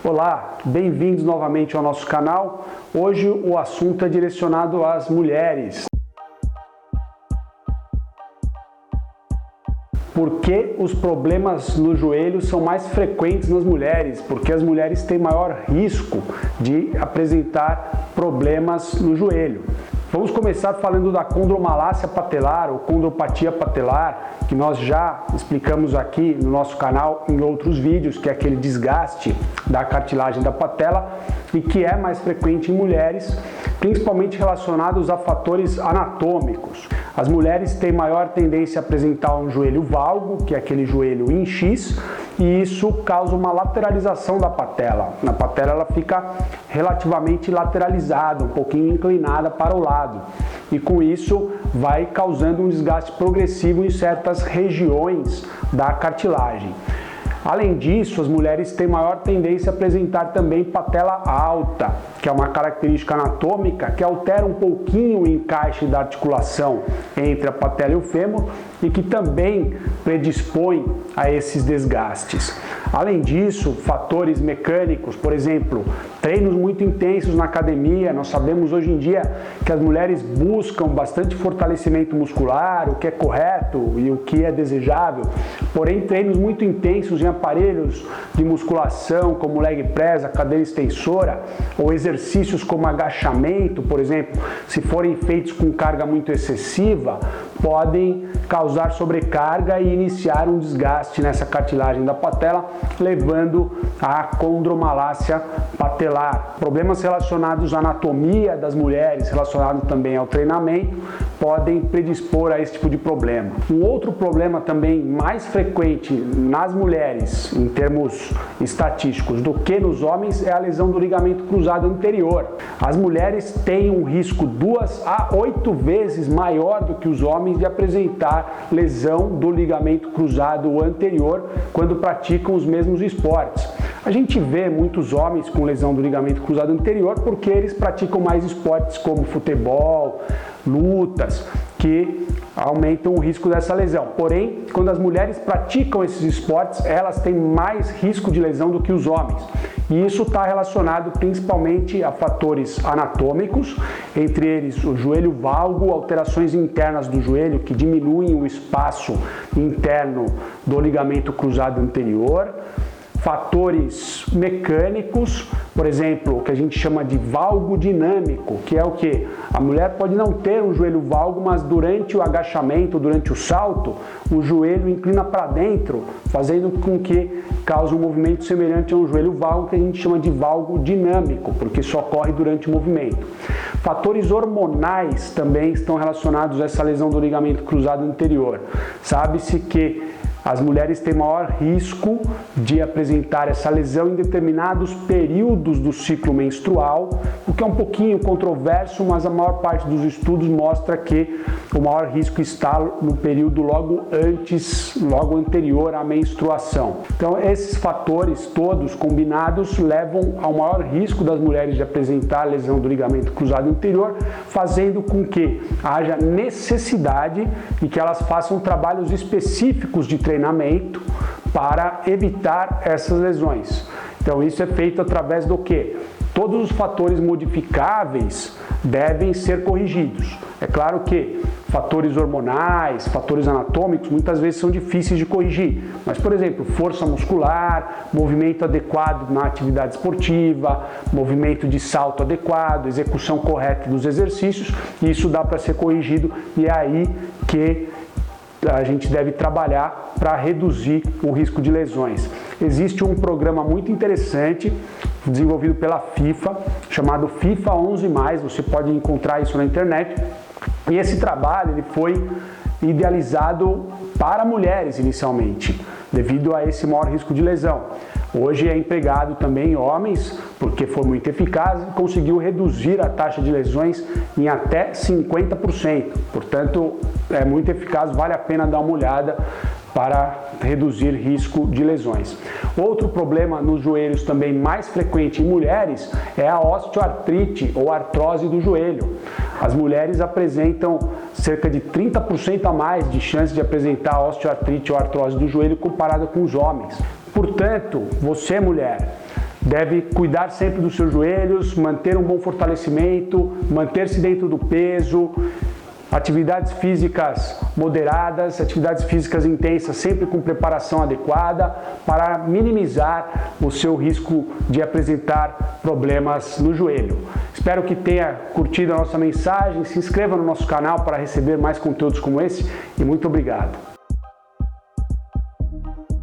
Olá, bem-vindos novamente ao nosso canal. Hoje o assunto é direcionado às mulheres. Por que os problemas no joelho são mais frequentes nas mulheres? Porque as mulheres têm maior risco de apresentar problemas no joelho. Vamos começar falando da condromalácia patelar ou condropatia patelar, que nós já explicamos aqui no nosso canal em outros vídeos, que é aquele desgaste da cartilagem da patela e que é mais frequente em mulheres, principalmente relacionados a fatores anatômicos. As mulheres têm maior tendência a apresentar um joelho valgo, que é aquele joelho em X, e isso causa uma lateralização da patela. A patela ela fica relativamente lateralizada, um pouquinho inclinada para o lado. E com isso vai causando um desgaste progressivo em certas regiões da cartilagem. Além disso, as mulheres têm maior tendência a apresentar também patela alta, que é uma característica anatômica que altera um pouquinho o encaixe da articulação entre a patela e o fêmur e que também predispõe a esses desgastes. Além disso, fatores mecânicos, por exemplo, treinos muito intensos na academia. Nós sabemos hoje em dia que as mulheres buscam bastante fortalecimento muscular, o que é correto e o que é desejável. Porém, treinos muito intensos em aparelhos de musculação, como leg press, a cadeira extensora, ou exercícios como agachamento, por exemplo, se forem feitos com carga muito excessiva, podem causar sobrecarga e iniciar um desgaste nessa cartilagem da patela, levando à condromalácia patelar. Problemas relacionados à anatomia das mulheres, relacionados também ao treinamento, podem predispor a esse tipo de problema. Um outro problema também mais frequente nas mulheres, em termos estatísticos, do que nos homens, é a lesão do ligamento cruzado anterior. As mulheres têm um risco 2 a 8 vezes maior do que os homens de apresentar lesão do ligamento cruzado anterior quando praticam os mesmos esportes. A gente vê muitos homens com lesão do ligamento cruzado anterior porque eles praticam mais esportes como futebol, lutas, que aumentam o risco dessa lesão. Porém, quando as mulheres praticam esses esportes, elas têm mais risco de lesão do que os homens. E isso está relacionado principalmente a fatores anatômicos, entre eles o joelho valgo, alterações internas do joelho que diminuem o espaço interno do ligamento cruzado anterior, fatores mecânicos, por exemplo, o que a gente chama de valgo dinâmico, que é o que? A mulher pode não ter um joelho valgo, mas durante o agachamento, durante o salto, o joelho inclina para dentro, fazendo com que cause um movimento semelhante a um joelho valgo, que a gente chama de valgo dinâmico, porque isso ocorre durante o movimento. Fatores hormonais também estão relacionados a essa lesão do ligamento cruzado anterior. Sabe-se que as mulheres têm maior risco de apresentar essa lesão em determinados períodos do ciclo menstrual, o que é um pouquinho controverso, mas a maior parte dos estudos mostra que o maior risco está no período logo anterior à menstruação. Então, esses fatores todos combinados levam ao maior risco das mulheres de apresentar lesão do ligamento cruzado anterior, fazendo com que haja necessidade de que elas façam trabalhos específicos de treinamento para evitar essas lesões. Então isso é feito através do quê? Todos os fatores modificáveis devem ser corrigidos. É claro que fatores hormonais, fatores anatômicos, muitas vezes são difíceis de corrigir. Mas, por exemplo, força muscular, movimento adequado na atividade esportiva, movimento de salto adequado, execução correta dos exercícios, isso dá para ser corrigido e é aí que a gente deve trabalhar para reduzir o risco de lesões. Existe um programa muito interessante desenvolvido pela FIFA, chamado FIFA 11+, você pode encontrar isso na internet, e esse trabalho ele foi idealizado para mulheres inicialmente, devido a esse maior risco de lesão. Hoje é empregado também em homens, porque foi muito eficaz e conseguiu reduzir a taxa de lesões em até 50%. Portanto, é muito eficaz, vale a pena dar uma olhada para reduzir risco de lesões. Outro problema nos joelhos também mais frequente em mulheres é a osteoartrite ou artrose do joelho. As mulheres apresentam cerca de 30% a mais de chance de apresentar osteoartrite ou artrose do joelho comparada com os homens. Portanto, você mulher, deve cuidar sempre dos seus joelhos, manter um bom fortalecimento, manter-se dentro do peso, atividades físicas moderadas, atividades físicas intensas, sempre com preparação adequada para minimizar o seu risco de apresentar problemas no joelho. Espero que tenha curtido a nossa mensagem, se inscreva no nosso canal para receber mais conteúdos como esse e muito obrigado.